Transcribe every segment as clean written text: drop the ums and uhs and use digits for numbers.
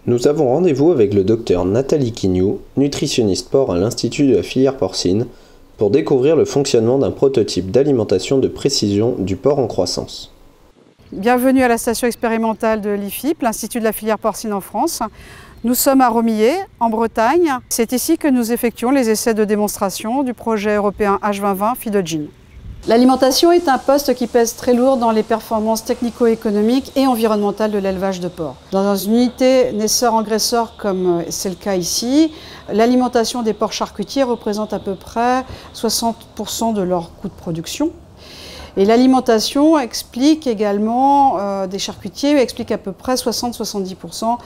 Nous avons rendez-vous avec le docteur Nathalie Quignou, nutritionniste porc à l'Institut de la filière porcine, pour découvrir le fonctionnement d'un prototype d'alimentation de précision du porc en croissance. Bienvenue à la station expérimentale de l'IFIP, l'Institut de la filière porcine en France. Nous sommes à Romillé, en Bretagne. C'est ici que nous effectuons les essais de démonstration du projet européen H2020 Feed-a-Gene. L'alimentation est un poste qui pèse très lourd dans les performances technico-économiques et environnementales de l'élevage de porc. Dans une unité naisseur-engraisseur comme c'est le cas ici, l'alimentation des porcs charcutiers représente à peu près 60% de leur coût de production. Et l'alimentation explique également, des charcutiers, explique à peu près 60-70%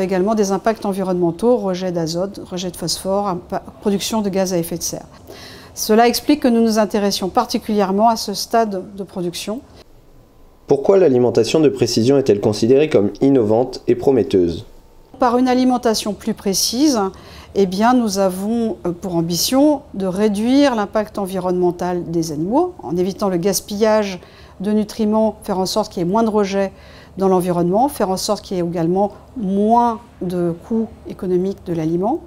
également des impacts environnementaux, rejet d'azote, rejet de phosphore, production de gaz à effet de serre. Cela explique que nous nous intéressions particulièrement à ce stade de production. Pourquoi l'alimentation de précision est-elle considérée comme innovante et prometteuse? Par une alimentation plus précise, eh bien, nous avons pour ambition de réduire l'impact environnemental des animaux en évitant le gaspillage de nutriments, faire en sorte qu'il y ait moins de rejets dans l'environnement, faire en sorte qu'il y ait également moins de coûts économiques de l'aliment.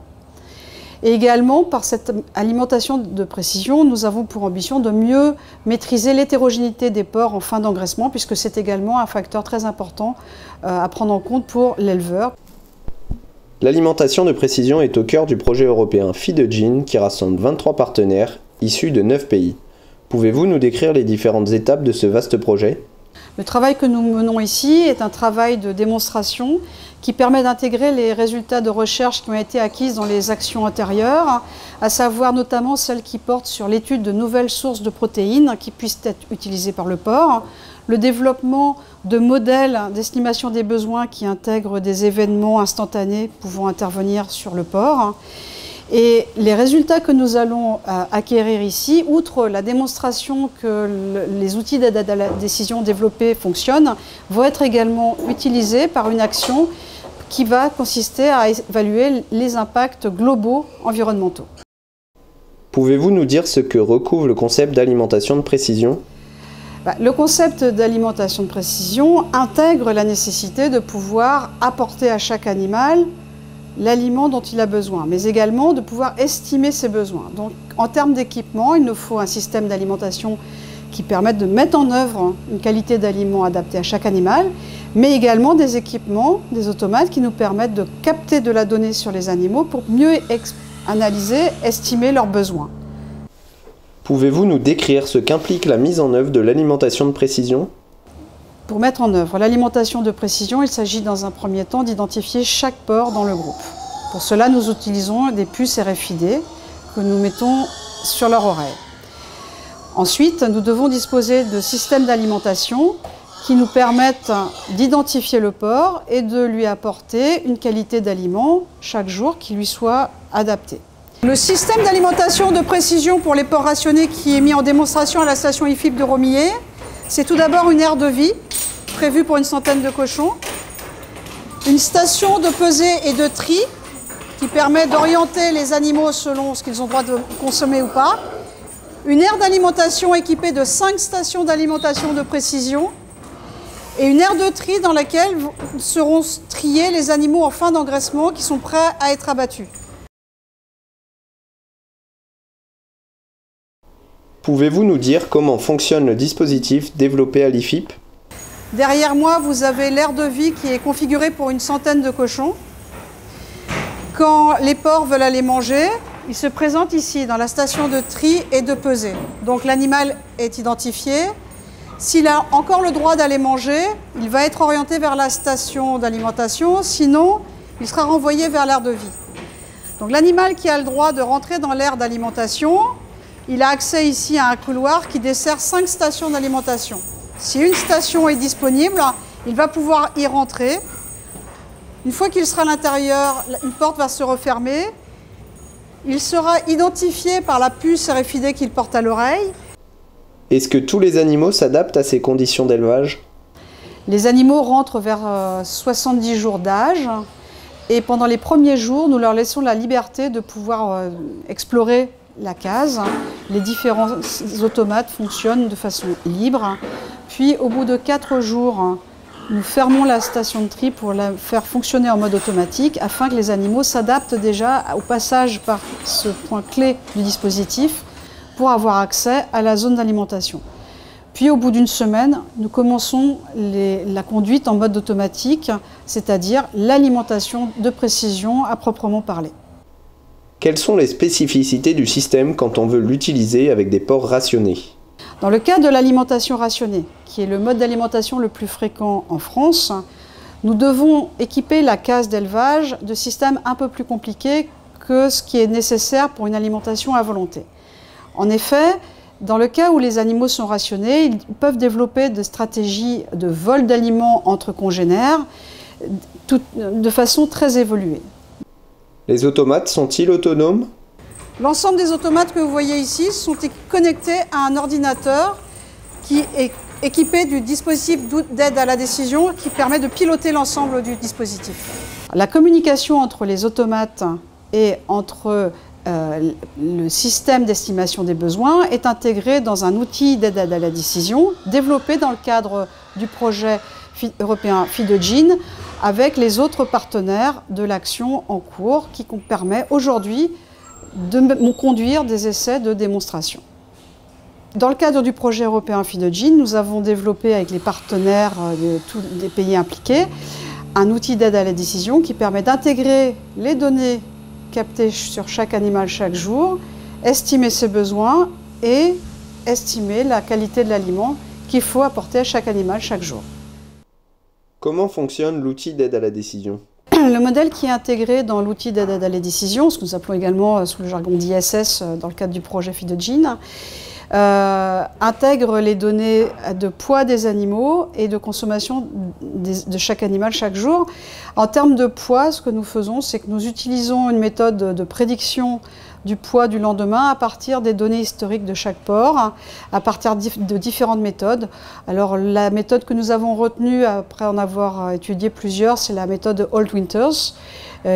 Et également, par cette alimentation de précision, nous avons pour ambition de mieux maîtriser l'hétérogénéité des porcs en fin d'engraissement, puisque c'est également un facteur très important à prendre en compte pour l'éleveur. L'alimentation de précision est au cœur du projet européen Feed-a-Gene qui rassemble 23 partenaires issus de 9 pays. Pouvez-vous nous décrire les différentes étapes de ce vaste projet? Le travail que nous menons ici est un travail de démonstration qui permet d'intégrer les résultats de recherche qui ont été acquises dans les actions antérieures, à savoir notamment celles qui portent sur l'étude de nouvelles sources de protéines qui puissent être utilisées par le porc, le développement de modèles d'estimation des besoins qui intègrent des événements instantanés pouvant intervenir sur le porc. Et les résultats que nous allons acquérir ici, outre la démonstration que les outils d'aide à la décision développés fonctionnent, vont être également utilisés par une action qui va consister à évaluer les impacts globaux environnementaux. Pouvez-vous nous dire ce que recouvre le concept d'alimentation de précision? Le concept d'alimentation de précision intègre la nécessité de pouvoir apporter à chaque animal l'aliment dont il a besoin, mais également de pouvoir estimer ses besoins. Donc, en termes d'équipement, il nous faut un système d'alimentation qui permette de mettre en œuvre une qualité d'aliment adaptée à chaque animal, mais également des équipements, des automates qui nous permettent de capter de la donnée sur les animaux pour mieux analyser, estimer leurs besoins. Pouvez-vous nous décrire ce qu'implique la mise en œuvre de l'alimentation de précision? Pour mettre en œuvre l'alimentation de précision, il s'agit dans un premier temps d'identifier chaque porc dans le groupe. Pour cela, nous utilisons des puces RFID que nous mettons sur leur oreille. Ensuite, nous devons disposer de systèmes d'alimentation qui nous permettent d'identifier le porc et de lui apporter une qualité d'aliment chaque jour qui lui soit adaptée. Le système d'alimentation de précision pour les porcs rationnés qui est mis en démonstration à la station IFIP de Romillé, c'est tout d'abord une aire de vie prévue pour une centaine de cochons, une station de pesée et de tri qui permet d'orienter les animaux selon ce qu'ils ont le droit de consommer ou pas, une aire d'alimentation équipée de 5 stations d'alimentation de précision et une aire de tri dans laquelle seront triés les animaux en fin d'engraissement qui sont prêts à être abattus. Pouvez-vous nous dire comment fonctionne le dispositif développé à l'IFIP? Derrière moi, vous avez l'aire de vie qui est configurée pour une centaine de cochons. Quand les porcs veulent aller manger, ils se présentent ici dans la station de tri et de pesée. Donc l'animal est identifié. S'il a encore le droit d'aller manger, il va être orienté vers la station d'alimentation. Sinon, il sera renvoyé vers l'aire de vie. Donc l'animal qui a le droit de rentrer dans l'aire d'alimentation, il a accès ici à un couloir qui dessert 5 stations d'alimentation. Si une station est disponible, il va pouvoir y rentrer. Une fois qu'il sera à l'intérieur, une porte va se refermer. Il sera identifié par la puce RFID qu'il porte à l'oreille. Est-ce que tous les animaux s'adaptent à ces conditions d'élevage? Les animaux rentrent vers 70 jours d'âge. Et pendant les premiers jours, nous leur laissons la liberté de pouvoir explorer la case. Les différents automates fonctionnent de façon libre. Puis au bout de 4 jours, nous fermons la station de tri pour la faire fonctionner en mode automatique afin que les animaux s'adaptent déjà au passage par ce point clé du dispositif pour avoir accès à la zone d'alimentation. Puis au bout d'une semaine, nous commençons la conduite en mode automatique, c'est-à-dire l'alimentation de précision à proprement parler. Quelles sont les spécificités du système quand on veut l'utiliser avec des porcs rationnés? Dans le cas de l'alimentation rationnée, qui est le mode d'alimentation le plus fréquent en France, nous devons équiper la case d'élevage de systèmes un peu plus compliqués que ce qui est nécessaire pour une alimentation à volonté. En effet, dans le cas où les animaux sont rationnés, ils peuvent développer des stratégies de vol d'aliments entre congénères de façon très évoluée. Les automates sont-ils autonomes? L'ensemble des automates que vous voyez ici sont connectés à un ordinateur qui est équipé du dispositif d'aide à la décision qui permet de piloter l'ensemble du dispositif. La communication entre les automates et entre le système d'estimation des besoins est intégrée dans un outil d'aide à la décision développé dans le cadre du projet européen Feed the Gene avec les autres partenaires de l'action en cours qui permet aujourd'hui de conduire des essais de démonstration. Dans le cadre du projet européen Feed the Gene, nous avons développé avec les partenaires de tous les pays impliqués un outil d'aide à la décision qui permet d'intégrer les données captées sur chaque animal chaque jour, estimer ses besoins et estimer la qualité de l'aliment qu'il faut apporter à chaque animal chaque jour. Comment fonctionne l'outil d'aide à la décision? Le modèle qui est intégré dans l'outil d'aide à la décision, ce que nous appelons également sous le jargon d'ISS dans le cadre du projet Feed the Gene, intègre les données de poids des animaux et de consommation de chaque animal chaque jour. En termes de poids, ce que nous faisons, c'est que nous utilisons une méthode de prédiction du poids du lendemain à partir des données historiques de chaque porc, à partir de différentes méthodes. Alors la méthode que nous avons retenue après en avoir étudié plusieurs, c'est la méthode Holt Winters,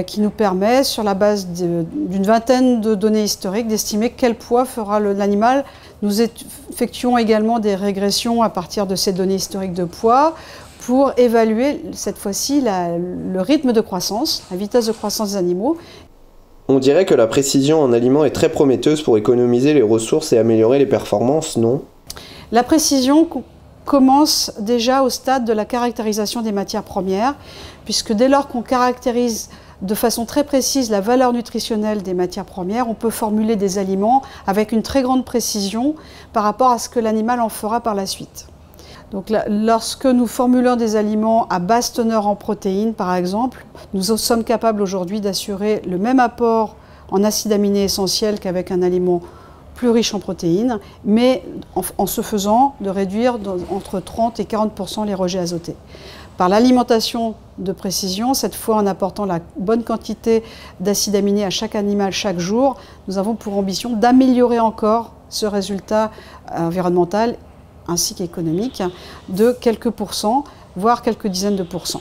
qui nous permet, sur la base d'une vingtaine de données historiques, d'estimer quel poids fera l'animal. Nous effectuons également des régressions à partir de ces données historiques de poids pour évaluer cette fois-ci le rythme de croissance, la vitesse de croissance des animaux. On dirait que la précision en aliments est très prometteuse pour économiser les ressources et améliorer les performances, non? La précision commence déjà au stade de la caractérisation des matières premières, puisque dès lors qu'on caractérise de façon très précise la valeur nutritionnelle des matières premières, on peut formuler des aliments avec une très grande précision par rapport à ce que l'animal en fera par la suite. Donc lorsque nous formulons des aliments à basse teneur en protéines, par exemple, nous sommes capables aujourd'hui d'assurer le même apport en acides aminés essentiels qu'avec un aliment plus riche en protéines, mais en se faisant de réduire entre 30 et 40% les rejets azotés. Par l'alimentation de précision, cette fois en apportant la bonne quantité d'acides aminés à chaque animal chaque jour, nous avons pour ambition d'améliorer encore ce résultat environnemental ainsi qu'économique de quelques pourcents, voire quelques dizaines de pourcents.